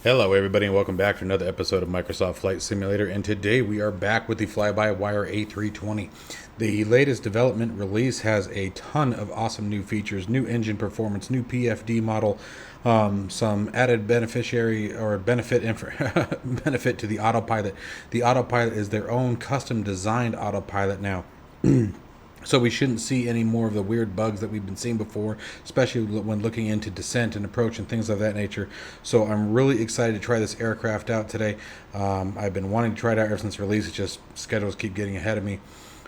Hello everybody and welcome back to another episode of Microsoft Flight Simulator, and today we are back with the FlyByWire A320. The latest development release has a ton of awesome new features, new engine performance, new PFD model, some added beneficiary or benefit benefit to the autopilot. The autopilot is their own custom designed autopilot now. So we shouldn't see any more of the weird bugs that we've been seeing before, especially when looking into descent and approach and things of that nature. So I'm really excited to try this aircraft out today. I've been wanting to try it out ever since release. It's just schedules keep getting ahead of me.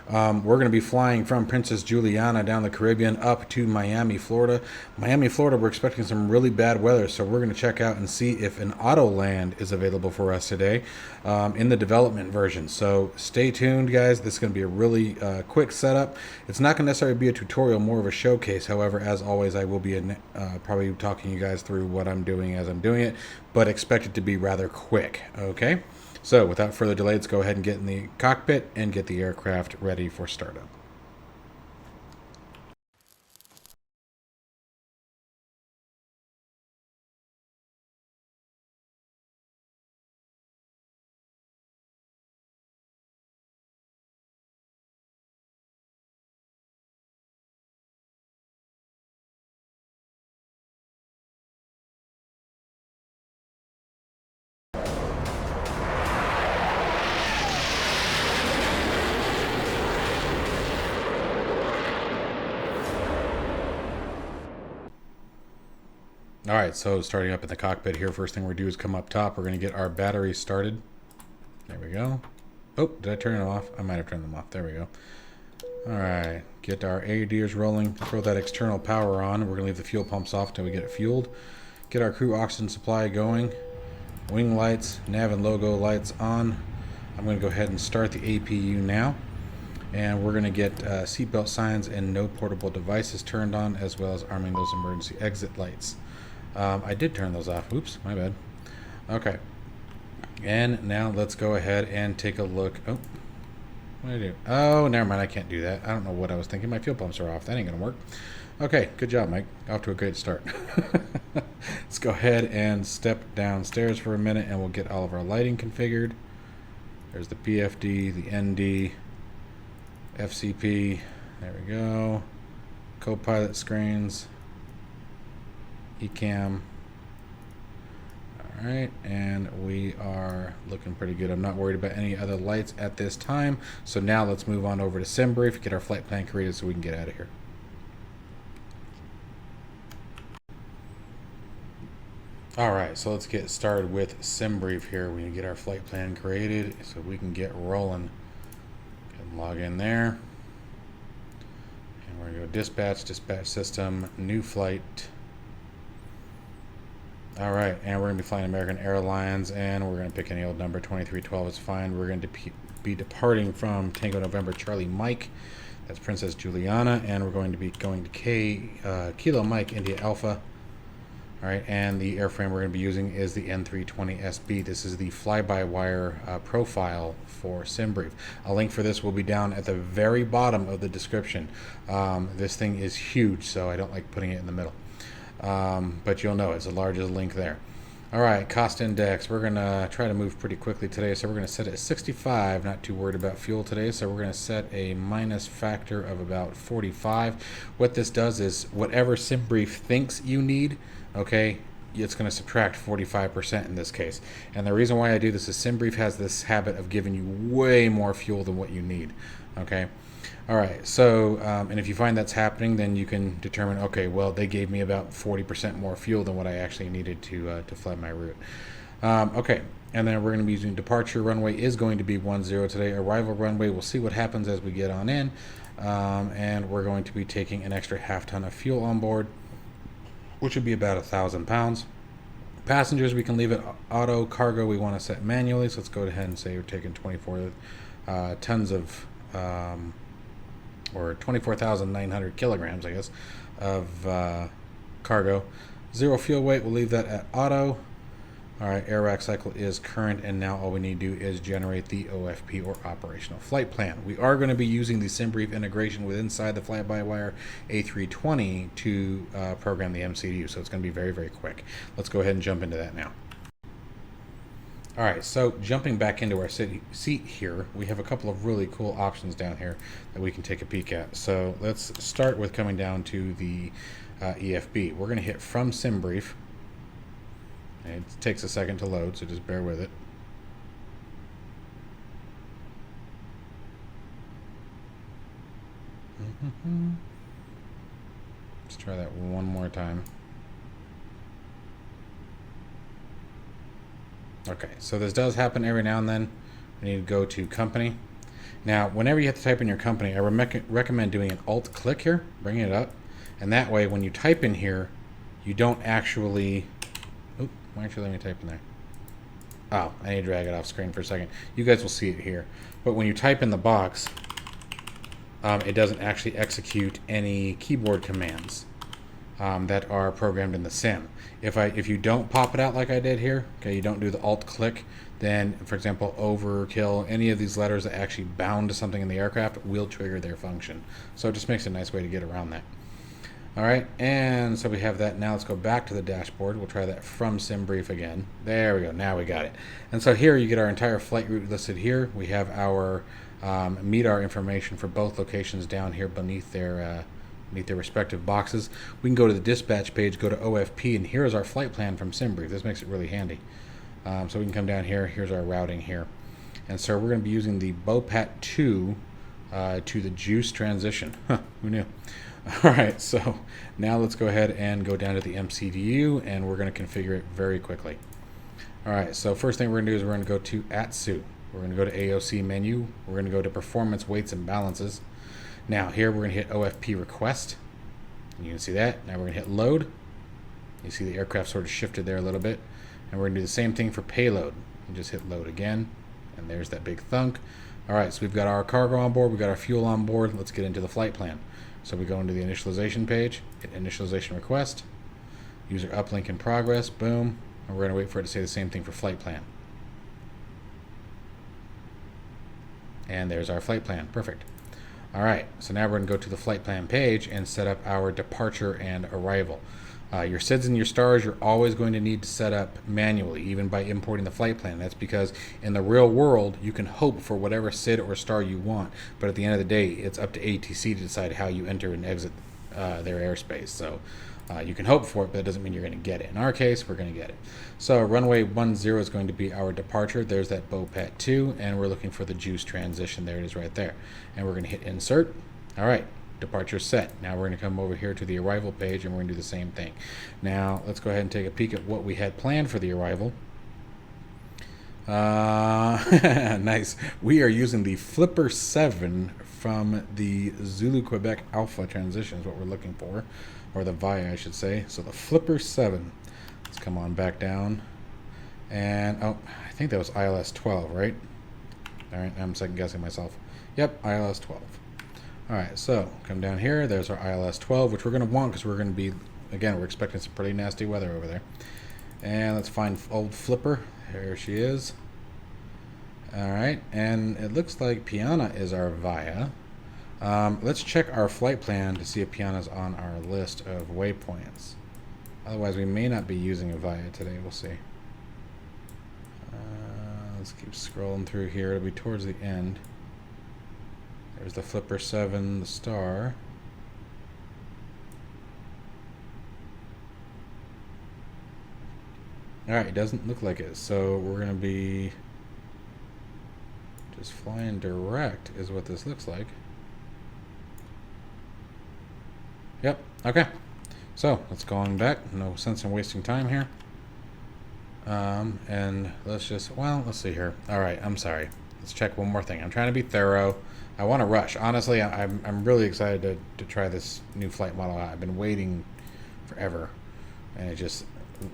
We're going to be flying from Princess Juliana down the Caribbean up to Miami, Florida. Miami, Florida, we're expecting some really bad weather, so we're going to check out and see if an Autoland is available for us today in the development version. So stay tuned, guys. This is going to be a really quick setup. It's not going to necessarily be a tutorial, more of a showcase. However, as always, I will be probably talking you guys through what I'm doing as I'm doing it, but expect it to be rather quick, okay? So without further delay, let's go ahead and get in the cockpit and get the aircraft ready for startup. All right, so starting up in the cockpit here, first thing we're going to do is come up top. We're going to get our batteries started. There we go. Oh, did I turn it off? I might have turned them off. There we go. All right, get our ADRs rolling. Throw that external power on. We're going to leave the fuel pumps off until we get it fueled. Get our crew oxygen supply going. Wing lights, nav and logo lights on. I'm going to go ahead and start the APU now. And we're going to get seatbelt signs and no portable devices turned on, as well as arming those emergency exit lights. I did turn those off. Oops, my bad. Okay. And now let's go ahead and take a look. Oh, what did I do? Oh, never mind. I can't do that. I don't know what I was thinking. My fuel pumps are off. That ain't going to work. Okay, good job, Mike. Off to a great start. Let's go ahead and step downstairs for a minute, and we'll get all of our lighting configured. There's the PFD, the ND, FCP. There we go. Co-pilot screens. Ecam. All right, and we are looking pretty good. I'm not worried about any other lights at this time. So now let's move on over to Simbrief, get our flight plan created so we can get out of here. All right, so let's get started with Simbrief here. We need to get our flight plan created so we can get rolling. And log in there. And we're going to go dispatch system, new flight. All right, and we're going to be flying American Airlines, and we're going to pick any old number. 2312 is fine. We're going to be departing from Tango November Charlie Mike. That's Princess Juliana, and we're going to be going to Kilo Mike India Alpha. All right, and the airframe we're going to be using is the N320 SB. This is the fly-by-wire profile for Simbrief. A link for this will be down at the very bottom of the description. This thing is huge, so I don't like putting it in the middle. But you'll know it's the largest link there. All right, cost index. We're going to try to move pretty quickly today, so we're going to set it at 65. Not too worried about fuel today, so we're going to set a minus factor of about 45. What this does is whatever Simbrief thinks you need, okay, it's going to subtract 45% in this case. And the reason why I do this is Simbrief has this habit of giving you way more fuel than what you need, okay? All right, so, and if you find that's happening, then you can determine, okay, well, they gave me about 40% more fuel than what I actually needed to fly my route. Okay, and then we're going to be using departure runway is going to be 10 today. Arrival runway, we'll see what happens as we get on in. And we're going to be taking an extra half ton of fuel on board, which would be about 1,000 pounds. Passengers, we can leave it auto. Cargo, we want to set manually, so let's go ahead and say we're taking 24 tons of... or 24,900 kilograms, I guess, of cargo. Zero fuel weight, we'll leave that at auto. All right, air rack cycle is current, and now all we need to do is generate the OFP, or operational flight plan. We are going to be using the Simbrief integration with inside the FlyByWire A320 to program the MCDU, so it's going to be very, very quick. Let's go ahead and jump into that now. All right, so jumping back into our seat here, we have a couple of really cool options down here that we can take a peek at. So let's start with coming down to the EFB. We're going to hit from Simbrief. It takes a second to load, so just bear with it. Let's try that one more time. Okay, so this does happen every now and then. We need to go to company. Now, whenever you have to type in your company, I recommend doing an alt-click here, bringing it up. And that way, when you type in here, you don't actually... Oh, why aren't you letting me type in there? Oh, I need to drag it off screen for a second. You guys will see it here. But when you type in the box, it doesn't actually execute any keyboard commands that are programmed in the sim. If you don't pop it out like I did here, okay, you don't do the alt click, then for example overkill, any of these letters that actually bound to something in the aircraft will trigger their function. So it just makes a nice way to get around that. All right, and so we have that. Now let's go back to the dashboard. We'll try that from Simbrief again. There we go, now we got it. And so here you get our entire flight route listed here. We have our MEDAR information for both locations down here beneath their respective boxes. We can go to the dispatch page, go to OFP, and here's our flight plan from Simbrief. This makes it really handy. So we can come down here. Here's our routing here. And so we're going to be using the BOPAT 2 to the juice transition. Huh, who knew? All right, so now let's go ahead and go down to the MCDU, and we're going to configure it very quickly. All right, so first thing we're going to do is we're going to go to ATSU. We're going to go to AOC menu. We're going to go to Performance, Weights, and Balances. Now here we're going to hit OFP Request. You can see that. Now we're going to hit Load. You see the aircraft sort of shifted there a little bit. And we're going to do the same thing for Payload. You just hit Load again. And there's that big thunk. All right, so we've got our cargo on board. We've got our fuel on board. Let's get into the flight plan. So we go into the initialization page, hit Initialization Request. User uplink in progress. Boom. And we're going to wait for it to say the same thing for flight plan. And there's our flight plan. Perfect. All right, so now we're going to go to the flight plan page and set up our departure and arrival. Your SIDs and your STARs you're always going to need to set up manually, even by importing the flight plan. That's because in the real world, you can hope for whatever SID or STAR you want, but at the end of the day, it's up to ATC to decide how you enter and exit their airspace. So you can hope for it, but that doesn't mean you're going to get it. In our case, we're going to get it. So runway 10 is going to be our departure. There's that BOPAT 2, and we're looking for the juice transition. There it is right there. And we're going to hit Insert. All right, departure set. Now we're going to come over here to the arrival page, and we're going to do the same thing. Now let's go ahead and take a peek at what we had planned for the arrival. Nice. We are using the Flipper 7 from the Zulu Quebec Alpha transition is what we're looking for. Or the VIA, I should say. So the Flipper 7. Let's come on back down. And, oh, I think that was ILS 12, right? All right, I'm second guessing myself. Yep, ILS 12. All right, so come down here. There's our ILS 12, which we're going to want because we're going to be, again, we're expecting some pretty nasty weather over there. And let's find old Flipper. There she is. All right, and it looks like Piana is our VIA. Let's check our flight plan to see if Piana's on our list of waypoints. Otherwise, we may not be using a VIA today. We'll see. Let's keep scrolling through here. It'll be towards the end. There's the Flipper 7, the STAR. Alright, it doesn't look like it. So we're going to be just flying direct is what this looks like. Yep, okay. So let's go on back. No sense in wasting time here. And let's just, well, let's see here. All right, I'm sorry. Let's check one more thing. I'm trying to be thorough. I want to rush. Honestly, I'm really excited to try this new flight model out. I've been waiting forever. And it just,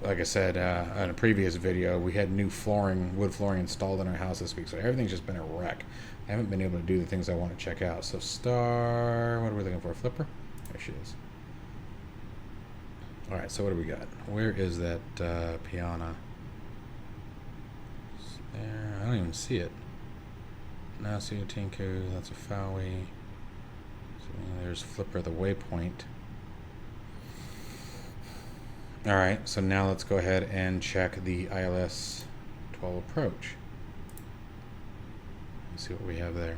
like I said in a previous video, we had new flooring, wood flooring installed in our house this week. So everything's just been a wreck. I haven't been able to do the things I want to check out. So STAR, what are we looking for? Flipper? There she is. All right, so what do we got? Where is that Piana? There, I don't even see it. Nasu, Tinku, that's a Fowie. So there's Flipper, the waypoint. All right, so now let's go ahead and check the ILS 6.12 approach. Let's see what we have there.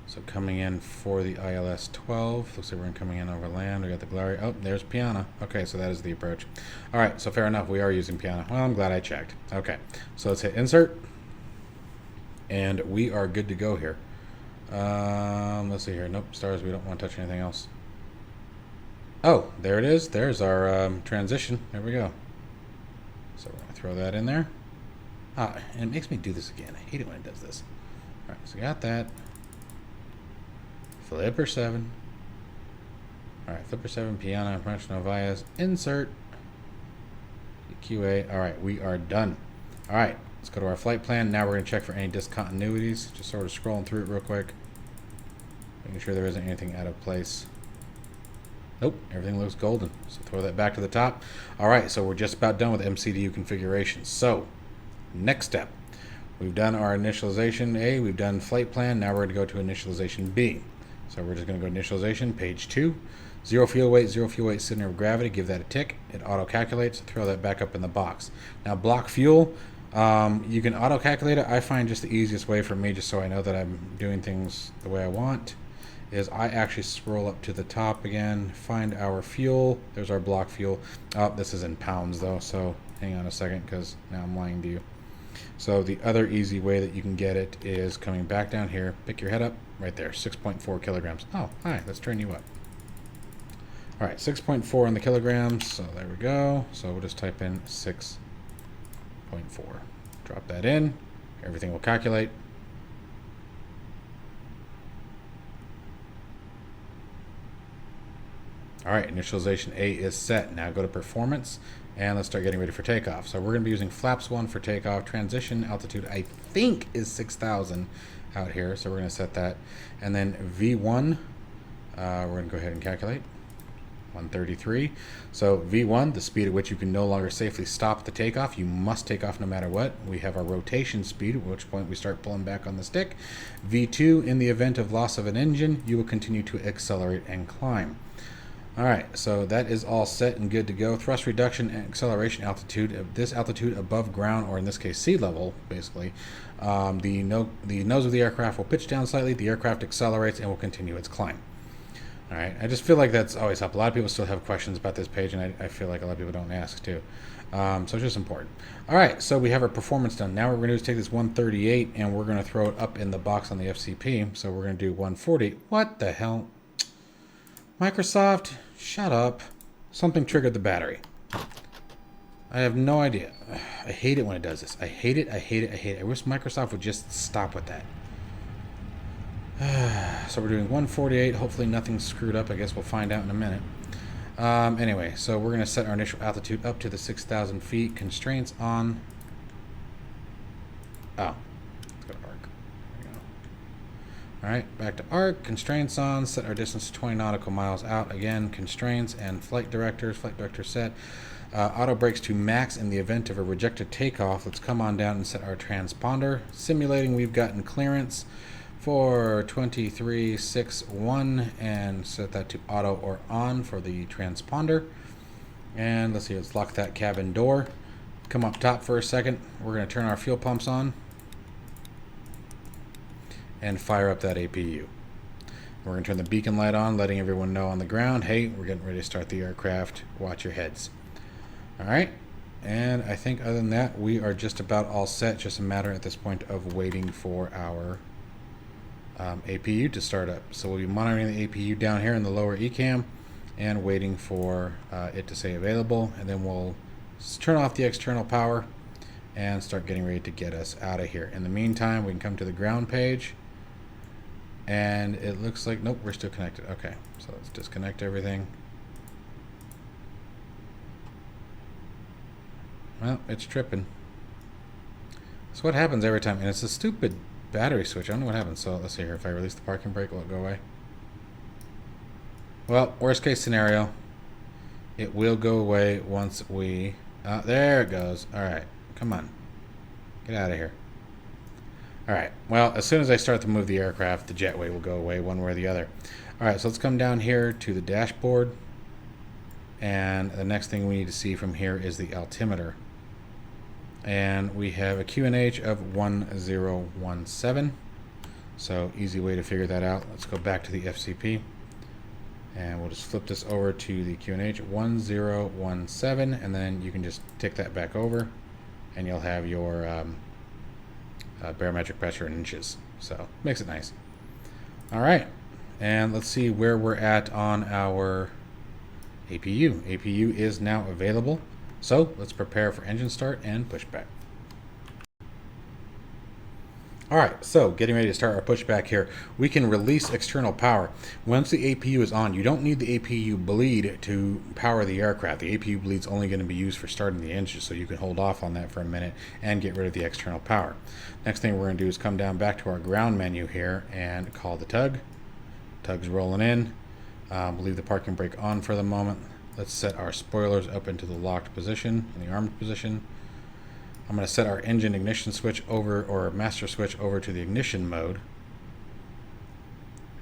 So coming in for the ILS 12, looks like we're coming in over land. We got the Glory. Oh, there's Piana. Okay, so that is the approach. All right, so fair enough. We are using Piana. Well, I'm glad I checked. Okay, so let's hit insert, and we are good to go here. Let's see here. Nope, stars. We don't want to touch anything else. Oh, there it is. There's our transition. There we go. So we're gonna throw that in there. Ah, and it makes me do this again. I hate it when it does this. All right, so we got that. Flipper 7. Alright, Flipper 7, Piana, Novias, insert. QA. Alright, we are done. Alright, let's go to our flight plan. Now we're going to check for any discontinuities. Just sort of scrolling through it real quick. Making sure there isn't anything out of place. Nope, everything looks golden. So throw that back to the top. Alright, so we're just about done with MCDU configuration. So, next step. We've done our initialization A, we've done flight plan. Now we're going to go to initialization B. So we're just going to go initialization, page 2. Zero fuel weight, center of gravity. Give that a tick. It auto-calculates. Throw that back up in the box. Now block fuel, you can auto-calculate it. I find just the easiest way for me, just so I know that I'm doing things the way I want, is I actually scroll up to the top again, find our fuel. There's our block fuel. Oh, this is in pounds though, so hang on a second because now I'm lying to you. So the other easy way that you can get it is coming back down here, pick your head up, right there, 6.4 kilograms. Oh, hi, let's turn you up. All right, 6.4 in the kilograms, so there we go. So we'll just type in 6.4. Drop that in, everything will calculate. All right, initialization A is set. Now go to performance. And let's start getting ready for takeoff. So we're going to be using flaps 1 for takeoff. Transition altitude, I think, is 6,000 out here. So we're going to set that. And then V1, we're going to go ahead and calculate. 133. So V1, the speed at which you can no longer safely stop the takeoff. You must take off no matter what. We have our rotation speed, at which point we start pulling back on the stick. V2, in the event of loss of an engine, you will continue to accelerate and climb. Alright, so that is all set and good to go. Thrust reduction and acceleration altitude. This altitude above ground, or in this case sea level, basically, the nose of the aircraft will pitch down slightly, the aircraft accelerates and will continue its climb. Alright, I just feel like that's always helpful. A lot of people still have questions about this page, and I feel like a lot of people don't ask too. So it's just important. Alright, so we have our performance done. Now what we're going to do is take this 138 and we're going to throw it up in the box on the FCP. So we're going to do 140. What the hell? Microsoft, shut up. Something triggered the battery. I have no idea. I hate it when it does this. I hate it, I hate it, I hate it. I wish Microsoft would just stop with that. So we're doing 148. Hopefully nothing's screwed up. I guess we'll find out in a minute. Anyway, so we're going to set our initial altitude up to the 6,000 feet. Constraints on. Oh. Let's go to arc. There we go. Alright, back to arc. Constraints on. Set our distance to 20 nautical miles out. Again, constraints and flight directors. Flight director set. Auto brakes to max in the event of a rejected takeoff. Let's come on down and set our transponder. Simulating, we've gotten clearance for 2361 and set that to auto or on for the transponder. And let's see, let's lock that cabin door. Come up top for a second. We're going to turn our fuel pumps on and fire up that APU. We're going to turn the beacon light on, letting everyone know on the ground, hey, we're getting ready to start the aircraft. Watch your heads. All right. And I think other than that, we are just about all set. Just a matter at this point of waiting for our APU to start up. So we'll be monitoring the APU down here in the lower ECAM and waiting for it to say available, and then we'll turn off the external power and start getting ready to get us out of here. In the meantime, we can come to the ground page, and it looks like, nope, we're still connected. Okay, so let's disconnect everything. Well, it's tripping. So what happens every time? And it's a stupid battery switch. I don't know what happens. So let's see here. If I release the parking brake, will it go away? Well, worst case scenario, it will go away once we... there it goes. All right. Come on. Get out of here. All right. Well, as soon as I start to move the aircraft, the jetway will go away one way or the other. All right. So let's come down here to the dashboard. And the next thing we need to see from here is the altimeter. and we have a QNH of 1017. So easy way to figure that out. Let's go back to the FCP, and we'll just flip this over to the QNH 1017, and then you can just tick that back over, and you'll have your barometric pressure in inches. So makes it nice. All right, and let's see where we're at on our APU. APU is now available. So let's prepare for engine start and pushback. All right, so getting ready to start our pushback here. We can release external power. Once the APU is on, you don't need the APU bleed to power the aircraft. The APU bleed's only going to be used for starting the engine, so you can hold off on that for a minute and get rid of the external power. Next thing we're going to do is come down back to our ground menu here and call the tug. Tug's rolling in. We'll leave the parking brake on for the moment. Let's set our spoilers up into the locked position, in the armed position. I'm going to set our engine ignition switch over, or master switch over to the ignition mode.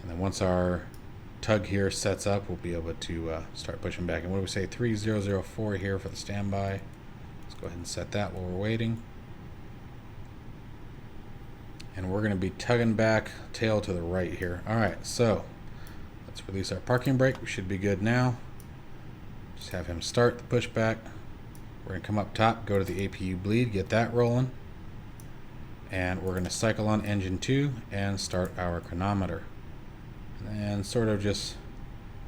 And then once our tug here sets up, we'll be able to start pushing back. And what do we say? 3004 here for the standby. Let's go ahead and set that while we're waiting. And we're going to be tugging back, tail to the right here. All right, so let's release our parking brake. We should be good now. Just have him start the pushback. We're going to come up top, go to the APU bleed, get that rolling. And we're going to cycle on engine 2 and start our chronometer. And sort of just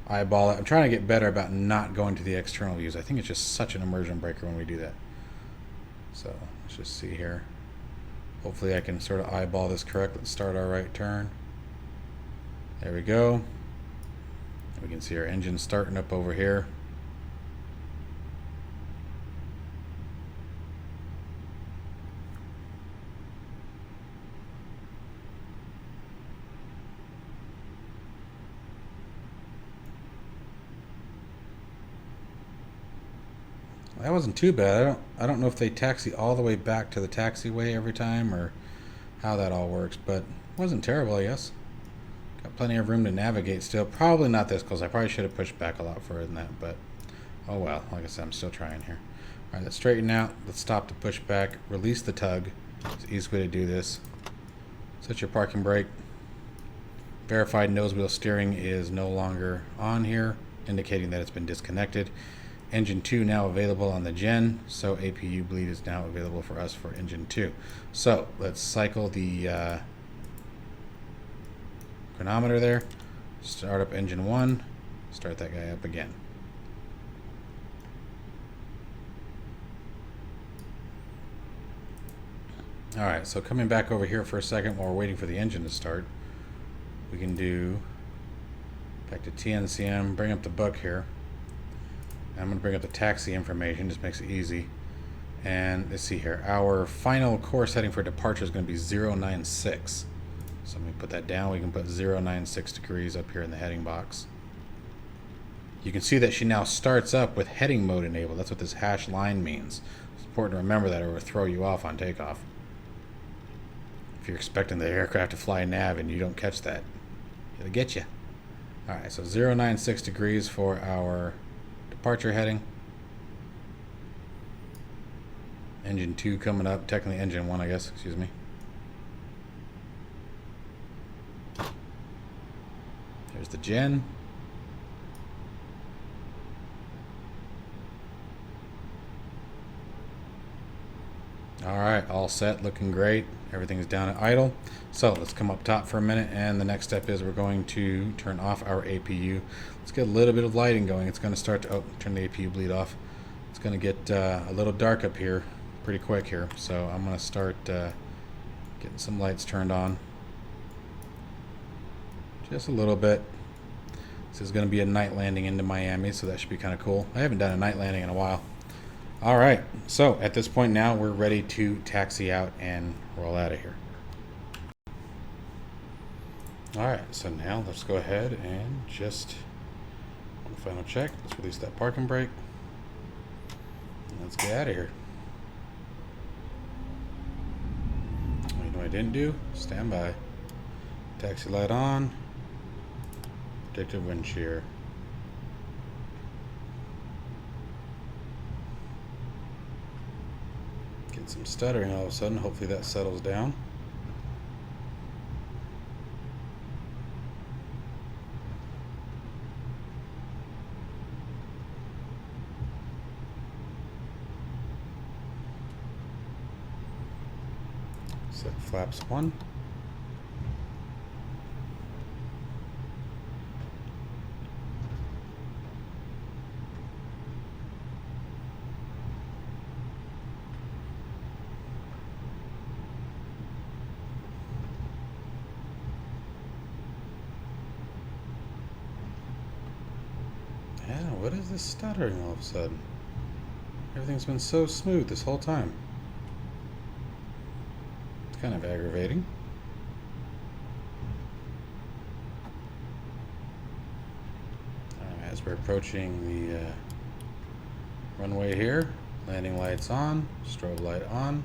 eyeball it. I'm trying to get better about not going to the external views. I think it's just such an immersion breaker when we do that. So let's just see here. Hopefully I can sort of eyeball this correct. Let's start our right turn. There we go. We can see our engine starting up over here. That wasn't too bad. I don't know if they taxi all the way back to the taxiway every time or how that all works, but it wasn't terrible, I guess. Got plenty of room to navigate still. Probably not this close. I probably should have pushed back a lot further than that, but oh well. Like I said, I'm still trying here. All right, let's straighten out. Let's stop the pushback. Release the tug. It's the easiest way to do this. Set your parking brake. Verified nose wheel steering is no longer on here, indicating that it's been disconnected. Engine 2 now available on the Gen, so APU bleed is now available for us for engine 2. So let's cycle the chronometer there, start up engine 1, start that guy up again. Alright, so coming back over here for a second while we're waiting for the engine to start, we can do back to TNCM, bring up the book here. I'm going to bring up the taxi information, just makes it easy. And let's see here, our final course heading for departure is going to be 096. So let me put that down. We can put 096 degrees up here in the heading box. You can see that she now starts up with heading mode enabled. That's what this hash line means. It's important to remember that, or it will throw you off on takeoff. If you're expecting the aircraft to fly nav and you don't catch that, it'll get you. Alright, so 096 degrees for our departure heading. Engine 2 coming up, technically engine 1 I guess, excuse me. There's the Gen. Alright, all set, looking great. Everything's down at idle. So let's come up top for a minute, and the next step is we're going to turn off our APU. Let's get a little bit of lighting going. It's going to start to turn the APU bleed off. It's going to get a little dark up here pretty quick here, so I'm going to start getting some lights turned on. Just a little bit. This is going to be a night landing into Miami, so that should be kind of cool. I haven't done a night landing in a while. Alright, so at this point now we're ready to taxi out and roll out of here. Alright, so now let's go ahead and just one final check. Let's release that parking brake. And let's get out of here. You know what I didn't do? Stand by. Taxi light on. Predictive wind shear. Get some stuttering all of a sudden. Hopefully that settles down. Set flaps 1. Yeah, what is this stuttering all of a sudden? Everything's been so smooth this whole time. It's kind of aggravating. As we're approaching the runway here, landing lights on, strobe light on.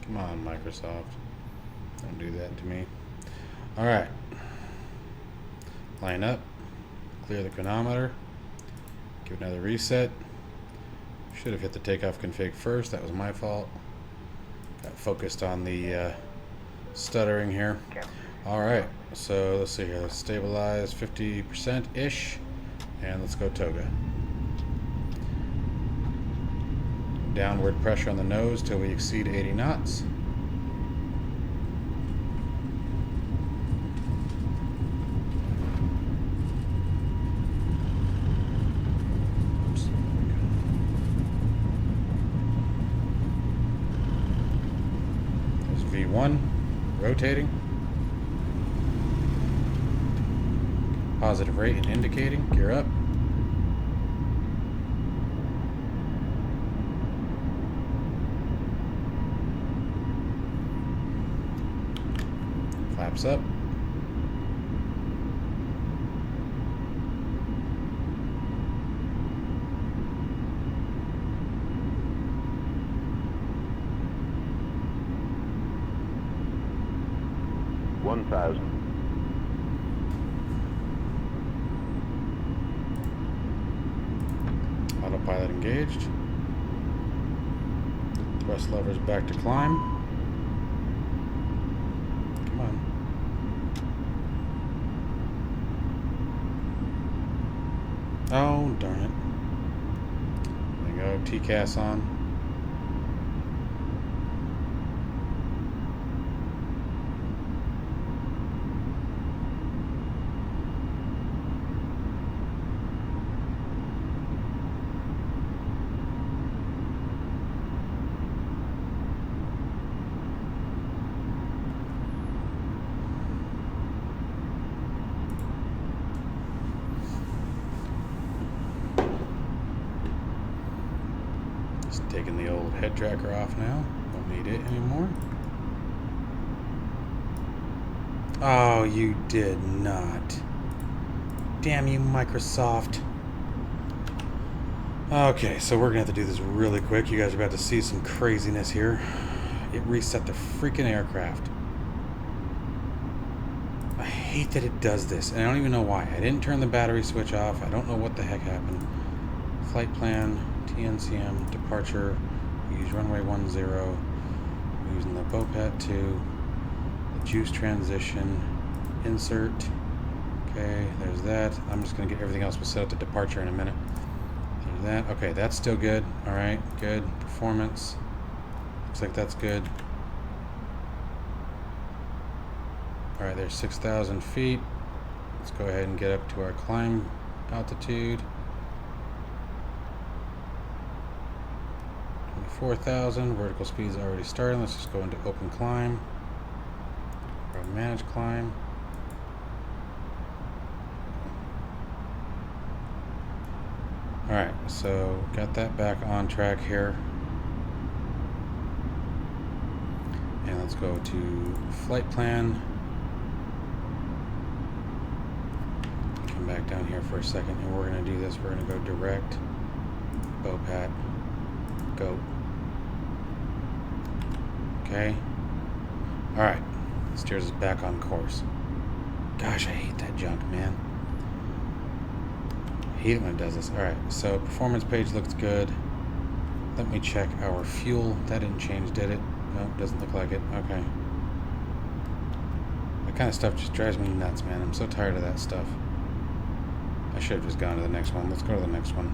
Come on, Microsoft. Don't do that to me. Alright. Line up. Clear the chronometer. Give another reset. Should have hit the takeoff config first. That was my fault. Got focused on the stuttering here. Alright. So let's see here. Let's stabilize 50%-ish. And let's go toga. Downward pressure on the nose till we exceed 80 knots. There's V1 rotating. Positive rate and indicating. Gear up. Flaps up. Autopilot engaged. Thrust levers back to climb. Come on. Oh, darn it. There you go. TCAS on. Taking the old head tracker off now. Don't need it anymore. Oh, you did not. Damn you, Microsoft. Okay, so we're gonna have to do this really quick. You guys are about to see some craziness here. It reset the freaking aircraft. I hate that it does this, and I don't even know why. I didn't turn the battery switch off. I don't know what the heck happened. Flight plan. TNCM, departure, we use runway 10, we're using the BOPAT 2, the juice transition, insert, okay, there's that. I'm just going to get everything else set up to departure in a minute. There's that, okay, that's still good, alright, good, performance, looks like that's good. Alright, there's 6,000 feet, let's go ahead and get up to our climb altitude. 4,000, vertical speed's already starting. Let's just go into open climb or manage climb. Alright, so got that back on track here. And let's go to flight plan. Come back down here for a second, and we're going to do this. We're going to go direct, BOPAT, go. Okay. All right. Steers us back on course. Gosh, I hate that junk, man. I hate it when it does this. All right. So performance page looks good. Let me check our fuel. That didn't change, did it? No, doesn't look like it. Okay. That kind of stuff just drives me nuts, man. I'm so tired of that stuff. I should have just gone to the next one. Let's go to the next one.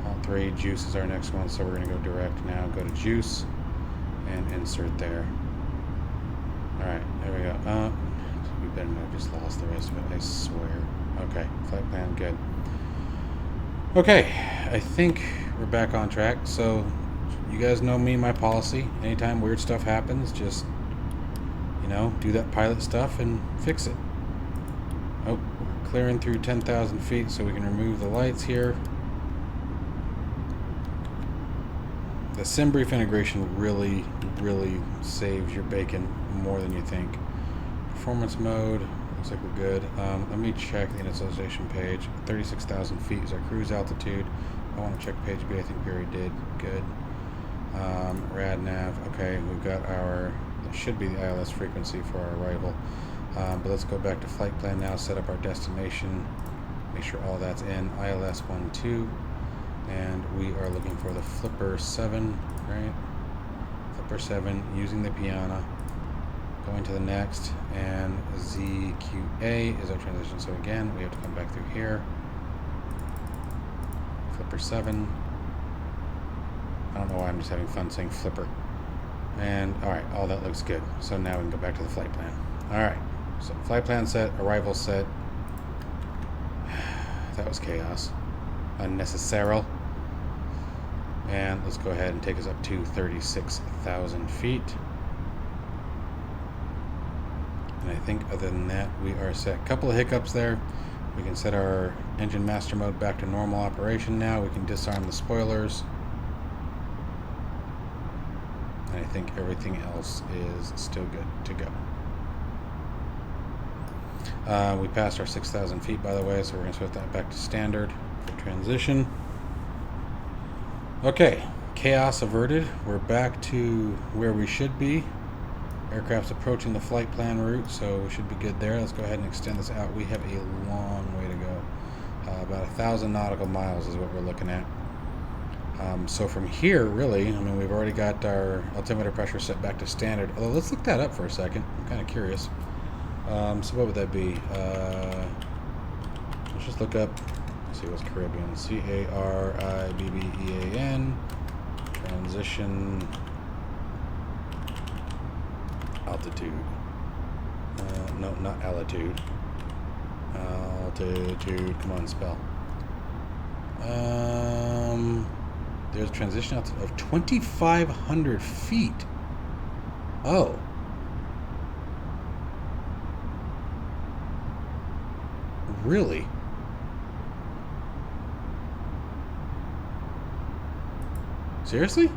All three. Juice is our next one, so we're going to go direct now. Go to juice and insert there. Alright, there we go. We better not have just lost the rest of it, I swear. Okay, flight plan, good. Okay, I think we're back on track. So, you guys know me, my policy. Anytime weird stuff happens, just, you know, do that pilot stuff and fix it. Oh, we're clearing through 10,000 feet, so we can remove the lights here. The Simbrief integration really saves your bacon more than you think. Performance mode, looks like we're good. Let me check the initialization page. 36,000 feet is our cruise altitude. I want to check page B. I think we already did. Good. Rad nav. Okay, we've got our, that should be the ILS frequency for our arrival. But let's go back to flight plan now, set up our destination, make sure all that's in. ILS 12. And we are looking for the Flipper 7, right? Flipper 7, using the piano. Going to the next, and ZQA is our transition. So again, we have to come back through here. Flipper 7. I don't know why I'm just having fun saying Flipper. And alright, all that looks good. So now we can go back to the flight plan. Alright, so flight plan set, arrival set. That was chaos. Unnecessary. And let's go ahead and take us up to 36,000 feet. And I think other than that, we are set. A couple of hiccups there. We can set our engine master mode back to normal operation now. We can disarm the spoilers. And I think everything else is still good to go. We passed our 6,000 feet, by the way, so we're going to switch that back to standard for transition. Okay, chaos averted. We're back to where we should be. Aircraft's approaching the flight plan route, so we should be good there. Let's go ahead and extend this out. We have a long way to go. About 1,000 nautical miles is what we're looking at. So from here, really, I mean, we've already got our altimeter pressure set back to standard. Although, let's look that up for a second. I'm kind of curious. So what would that be? Let's just look up. Let's see what's Caribbean. CARIBBEAN. Transition altitude. No, not altitude. Altitude. Come on, spell. There's a transition altitude of 2,500 feet. Oh. Really? Seriously?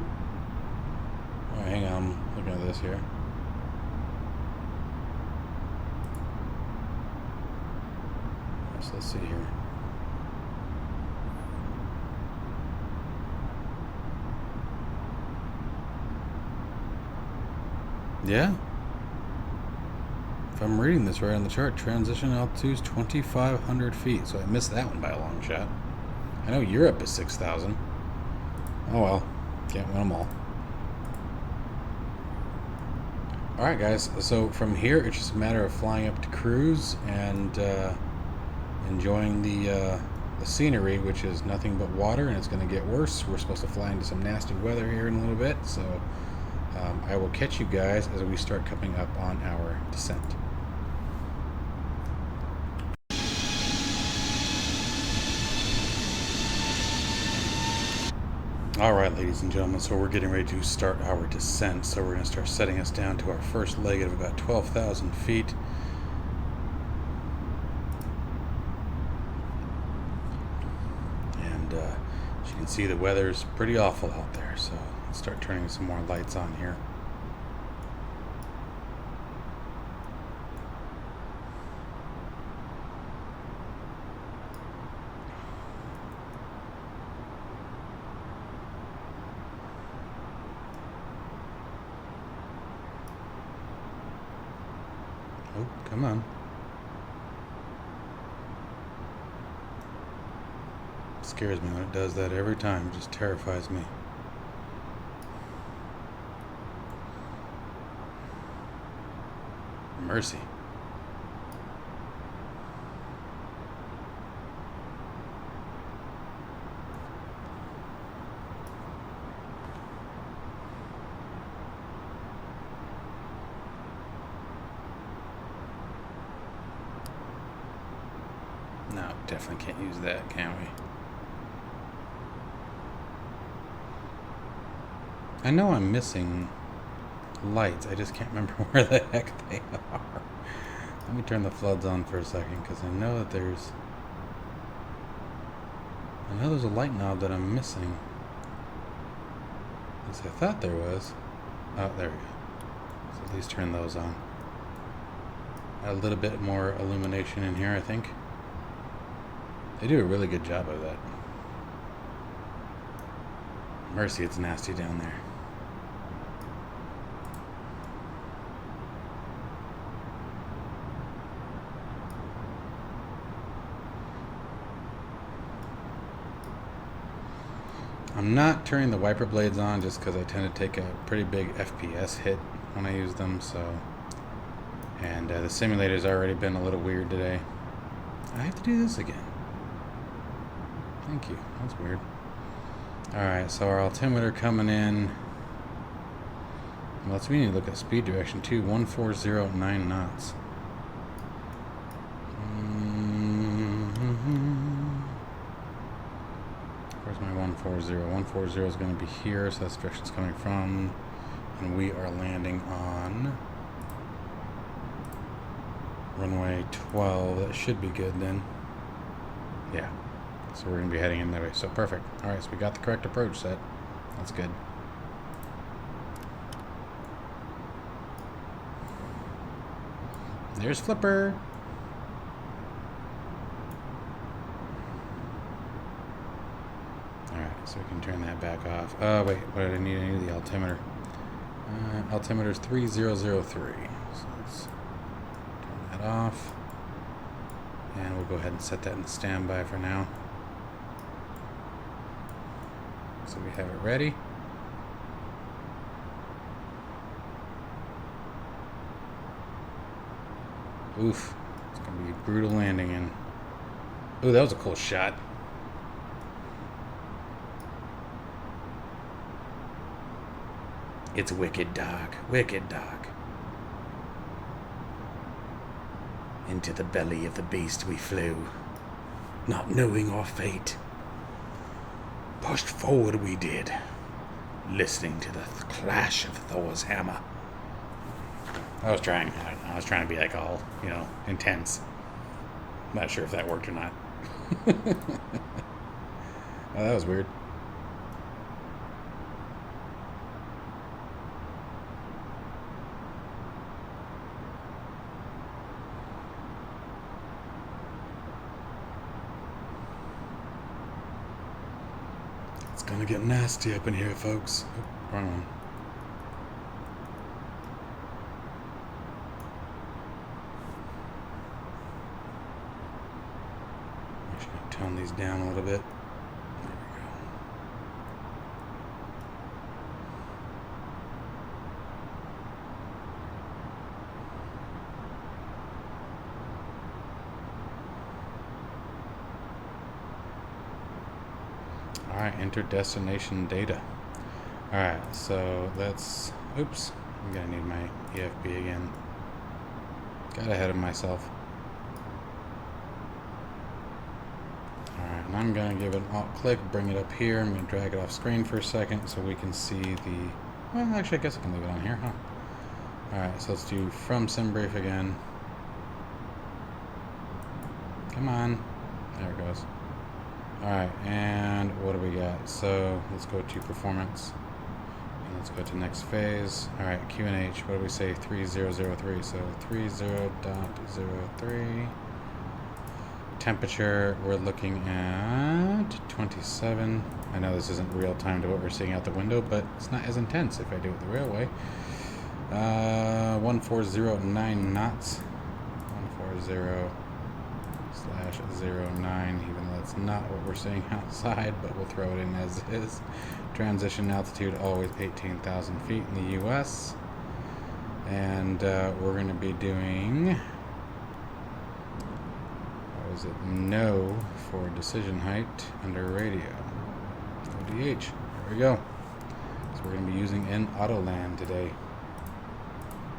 Alright, hang on. I'm looking at this here. So let's see here. Yeah. If I'm reading this right on the chart, transition altitude is 2,500 feet. So I missed that one by a long shot. I know Europe is 6,000. Oh well. Can't win them all. Alright guys, so from here it's just a matter of flying up to cruise and enjoying the scenery, which is nothing but water, and it's going to get worse. We're supposed to fly into some nasty weather here in a little bit, so I will catch you guys as we start coming up on our descent. Alright, ladies and gentlemen, so we're getting ready to start our descent. So we're going to start setting us down to our first leg of about 12,000 feet. And as you can see, the weather's pretty awful out there, so let's start turning some more lights on here. Oh, come on. It scares me when it does that every time. It just terrifies me. Mercy. No, definitely can't use that, can we? I know I'm missing lights. I just can't remember where the heck they are. Let me turn the floods on for a second, because I know that there's a light knob that I'm missing. At least I thought there was. Oh, there we go. So at least turn those on. A little bit more illumination in here, I think. They do a really good job of that. Mercy, it's nasty down there. I'm not turning the wiper blades on just because I tend to take a pretty big FPS hit when I use them, so. And the simulator's already been a little weird today. I have to do this again. Thank you. That's weird. Alright, so our altimeter coming in. Well, we need to look at speed direction too. 1409 knots. Where's my 140? 140 is going to be here, so that's direction's coming from. And we are landing on runway 12. That should be good then. Yeah. So we're going to be heading in that way. So perfect. Alright, so we got the correct approach set. That's good. There's Flipper. Alright, so we can turn that back off. Oh, wait. What did I need? I need the altimeter. Altimeter's 3003. So let's turn that off. And we'll go ahead and set that in standby for now. So we have it ready. Oof. It's going to be a brutal landing in. Ooh, that was a cool shot. It's wicked dark. Wicked dark. Into the belly of the beast we flew, not knowing our fate. Pushed forward we did, listening to the clash of Thor's hammer. I was trying to be like all, intense. Not sure if that worked or not. Oh, that was weird. It's gonna get nasty up in here, folks. Oh, wrong one. I'm just gonna tone these down a little bit. There we go. Alright, enter destination data. Alright, so that's... Oops. I'm gonna need my EFB again. Got ahead of myself. Alright, and I'm gonna give it an alt click, bring it up here. I'm gonna drag it off screen for a second so we can see the... Well, actually, I guess I can leave it on here, huh? Alright, so let's do from Simbrief again. Come on. There it goes. Alright, and what do we got? So let's go to performance. And let's go to next phase. Alright, QNH, what do we say? 3003. So 30.03. Temperature, we're looking at 27. I know this isn't real time to what we're seeing out the window, but it's not as intense if I do it the real way. 1409 knots. 00/09, even though that's not what we're seeing outside, but we'll throw it in as is. Transition altitude always 18,000 feet in the US. And we're going to be doing, what was it, no for decision height under radio. ODH, there we go. So we're going to be using an Autoland today.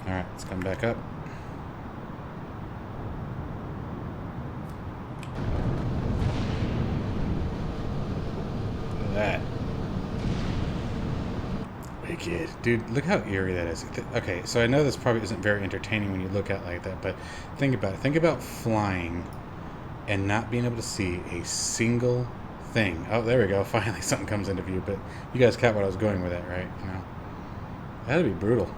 Alright, let's come back up. Look at that. Wicked. Dude, look how eerie that is. Okay, so I know this probably isn't very entertaining when you look at it like that, but think about it. Think about flying and not being able to see a single thing. Oh, there we go. Finally something comes into view, but you guys caught what I was going with that, right? You know, that'd be brutal.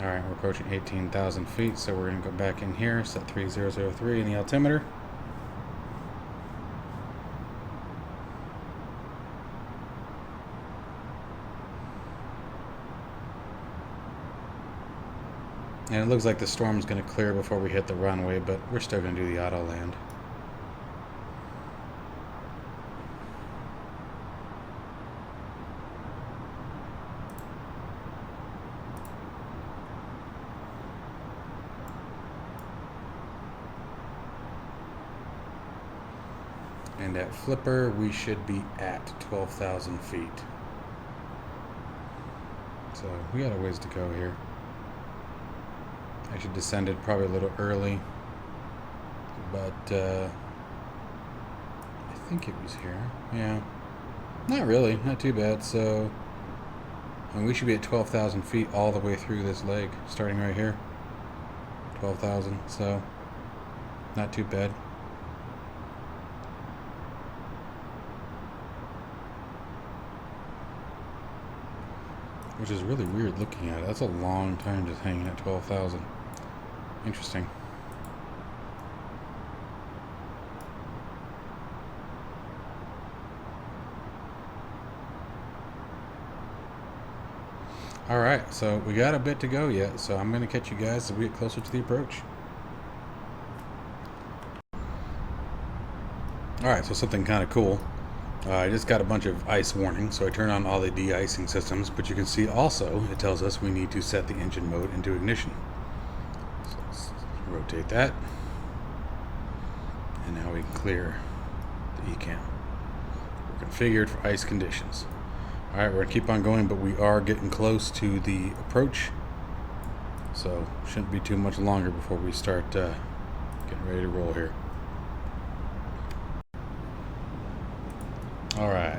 Alright, we're approaching 18,000 feet, so we're going to go back in here, set 3003 in the altimeter. And it looks like the storm's going to clear before we hit the runway, but we're still going to do the Autoland. And at flipper, we should be at 12,000 feet. So we got a ways to go here. Actually descended probably a little early, but I think it was here. Yeah, not really, not too bad. So we should be at 12,000 feet all the way through this leg, starting right here. 12,000, so not too bad. Which is really weird looking at it. That's a long time just hanging at 12,000. Interesting. Alright, so we got a bit to go yet, so I'm going to catch you guys as we get closer to the approach. Alright, so something kind of cool. I just got a bunch of ice warnings, so I turn on all the de-icing systems, but you can see also it tells us we need to set the engine mode into ignition. So let's rotate that, and now we can clear the ECAM. We're configured for ice conditions. Alright, we're going to keep on going, but we are getting close to the approach, so shouldn't be too much longer before we start getting ready to roll here. Alright,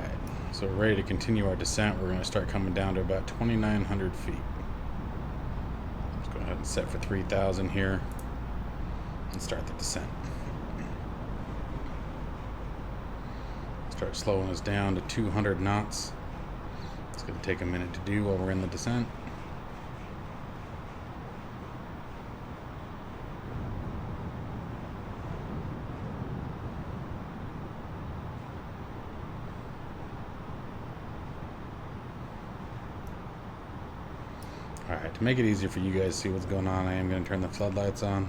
so we're ready to continue our descent. We're going to start coming down to about 2,900 feet. Let's go ahead and set for 3,000 here and start the descent. Start slowing us down to 200 knots. It's going to take a minute to do while we're in the descent. Alright, to make it easier for you guys to see what's going on, I am going to turn the floodlights on.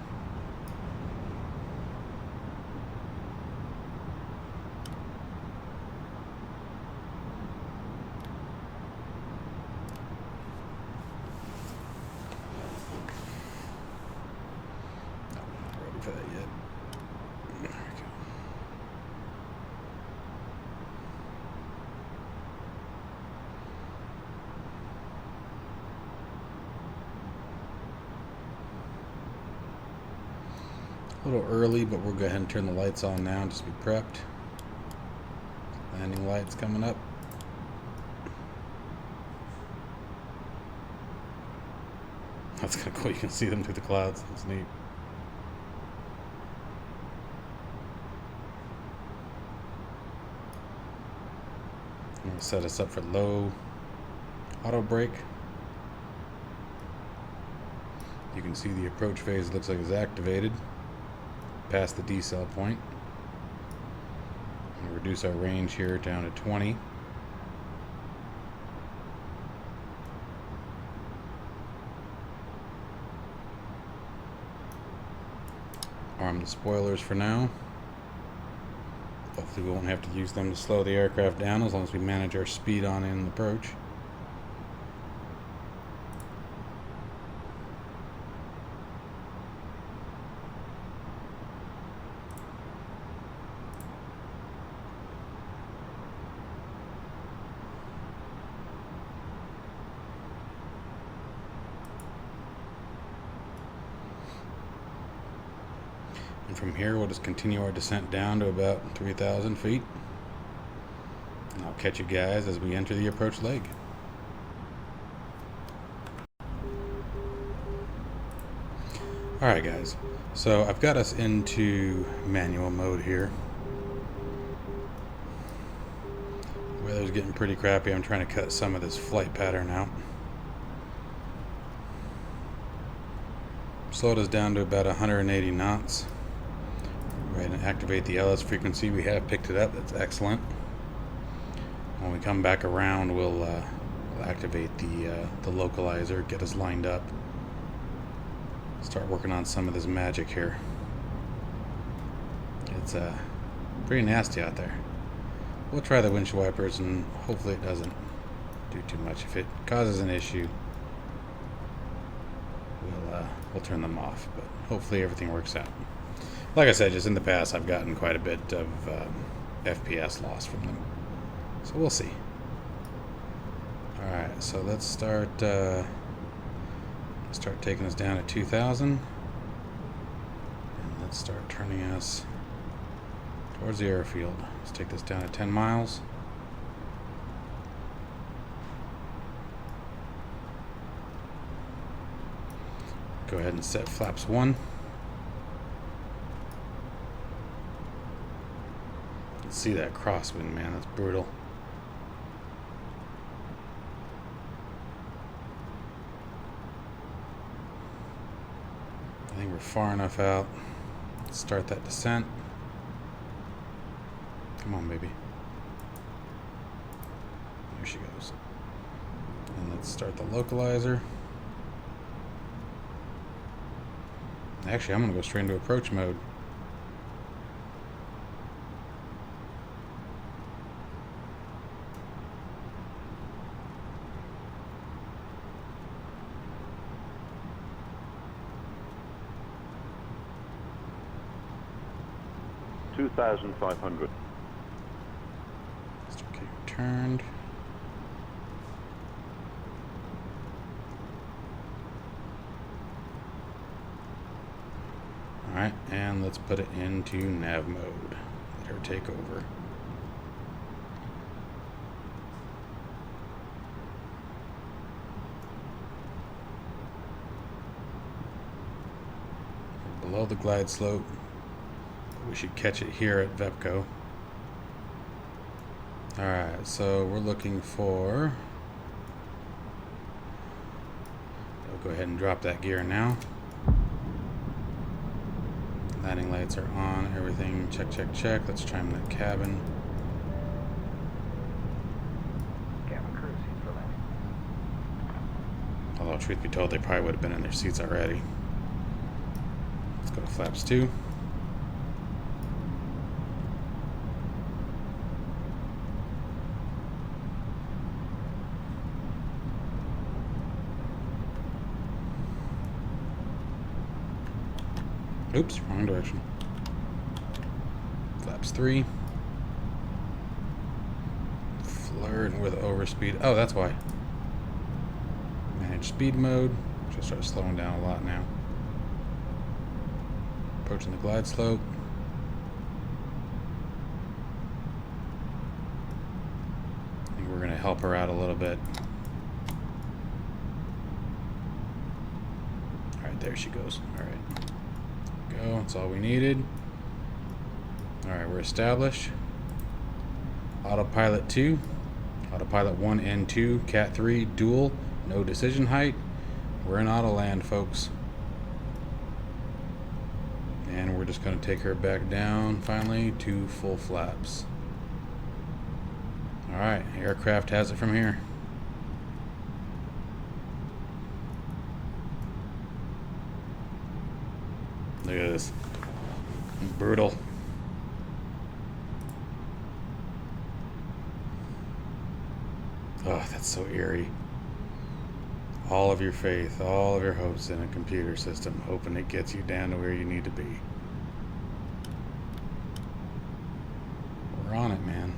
Not ready for that yet. There we go. A little early, but we'll go ahead and turn the lights on now and just be prepped. Landing lights coming up. That's kind of cool. You can see them through the clouds. That's neat. I'm going to set us up for low auto brake. You can see the approach phase looks like it's activated past the decel point. We'll reduce our range here down to 20. Arm the spoilers for now. Hopefully we won't have to use them to slow the aircraft down as long as we manage our speed on in approach. And from here, we'll just continue our descent down to about 3,000 feet. And I'll catch you guys as we enter the approach leg. Alright guys, so I've got us into manual mode here. The weather's getting pretty crappy. I'm trying to cut some of this flight pattern out. Slowed us down to about 180 knots. Go ahead and activate the LS frequency. We have picked it up. That's excellent. When we come back around, we'll activate the localizer, get us lined up, start working on some of this magic here. It's pretty nasty out there. We'll try the windshield wipers, and hopefully it doesn't do too much. If it causes an issue, we'll turn them off. But hopefully everything works out. Like I said, just in the past, I've gotten quite a bit of FPS loss from them. So we'll see. Alright, so let's start taking us down to 2,000. And let's start turning us towards the airfield. Let's take this down to 10 miles. Go ahead and set flaps 1. See that crosswind, man, that's brutal. I think we're far enough out. Let's start that descent. Come on, baby. Here she goes. And let's start the localizer. Actually, I'm gonna go straight into approach mode. $2,500. Okay, turned. Alright, and let's put it into nav mode. Let her take over. We're below the glide slope. We should catch it here at Vepco. Alright, so we're looking for... I'll go ahead and drop that gear now. Landing lights are on, everything check, check, check. Let's chime that cabin. Cabin crew seats for landing. Although, truth be told, they probably would have been in their seats already. Let's go to flaps 2. Oops, wrong direction. Flaps 3. Flirting with overspeed. Oh, that's why. Manage speed mode. She'll start slowing down a lot now. Approaching the glide slope. I think we're going to help her out a little bit. Alright, there she goes. Alright. Go. That's all we needed. Alright, we're established. Autopilot 2. Autopilot 1 and 2. Cat 3 dual. No decision height. We're in Autoland, folks. And we're just going to take her back down finally to full flaps. Alright, aircraft has it from here. Look at this. Brutal. Oh, that's so eerie. All of your faith, all of your hopes in a computer system, hoping it gets you down to where you need to be. We're on it, man.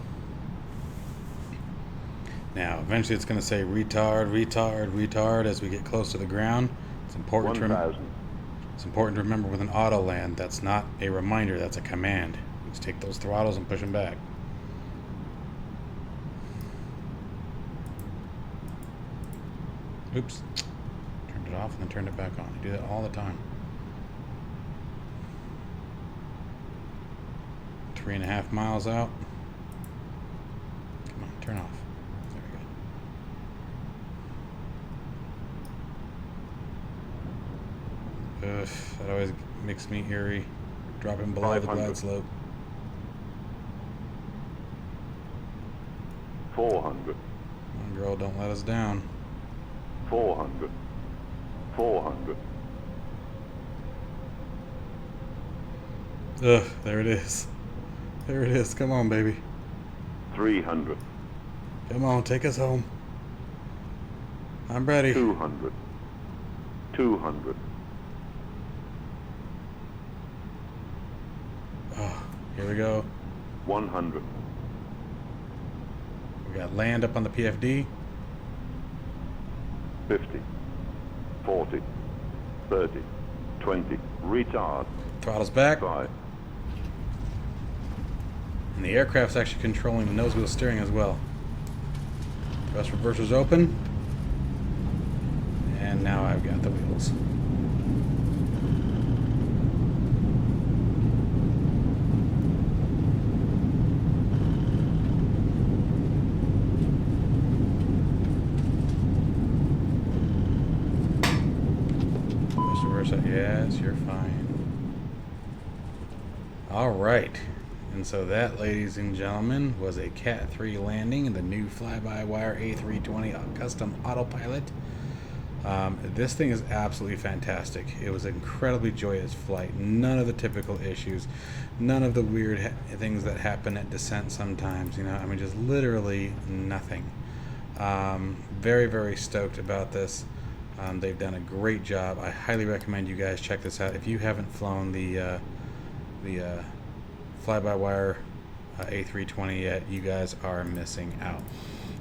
Now, eventually it's going to say retard, retard, retard as we get close to the ground. It's important to remember. 1,000. It's important to remember with an Autoland, that's not a reminder, that's a command. Just take those throttles and push them back. Oops. Turned it off and then turned it back on. I do that all the time. 3.5 miles out. Come on, turn off. There we go. Ugh, that always makes me eerie. Dropping below the glide slope. 400. Come on, girl, don't let us down. 400. 400. Ugh, there it is. There it is. Come on, baby. 300. Come on, take us home. I'm ready. 200. 200. Oh, here we go. 100. We got land up on the PFD. 50. 40. 30. 20. Retard. Throttles back. 5. And the aircraft's actually controlling the nose wheel steering as well. Thrust reversers open. And now I've got the wheels. Thrust reverser, yes, you're fine. All right. And so that, ladies and gentlemen, was a Cat 3 landing in the new FlyByWire A320 custom autopilot. This thing is absolutely fantastic. It was an incredibly joyous flight. None of the typical issues, none of the weird things that happen at descent sometimes. You know, I mean, just literally nothing. Very, very stoked about this. They've done a great job. I highly recommend you guys check this out. If you haven't flown the FlyByWire A320 yet, you guys are missing out.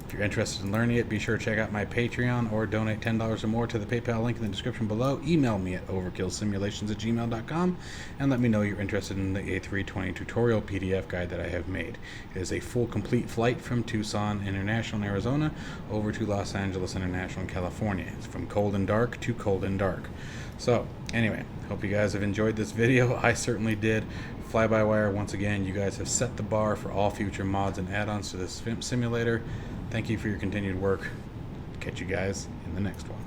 If you're interested in learning it, be sure to check out my Patreon or donate $10 or more to the PayPal link in the description below. Email me at overkillsimulations@gmail.com and let me know you're interested in the A320 tutorial PDF guide that I have made. It is a full complete flight from Tucson International in Arizona over to Los Angeles International in California. It's from cold and dark to cold and dark. So anyway, hope you guys have enjoyed this video. I certainly did. FlyByWire, once again, you guys have set the bar for all future mods and add-ons to this simulator. Thank you for your continued work. Catch you guys in the next one.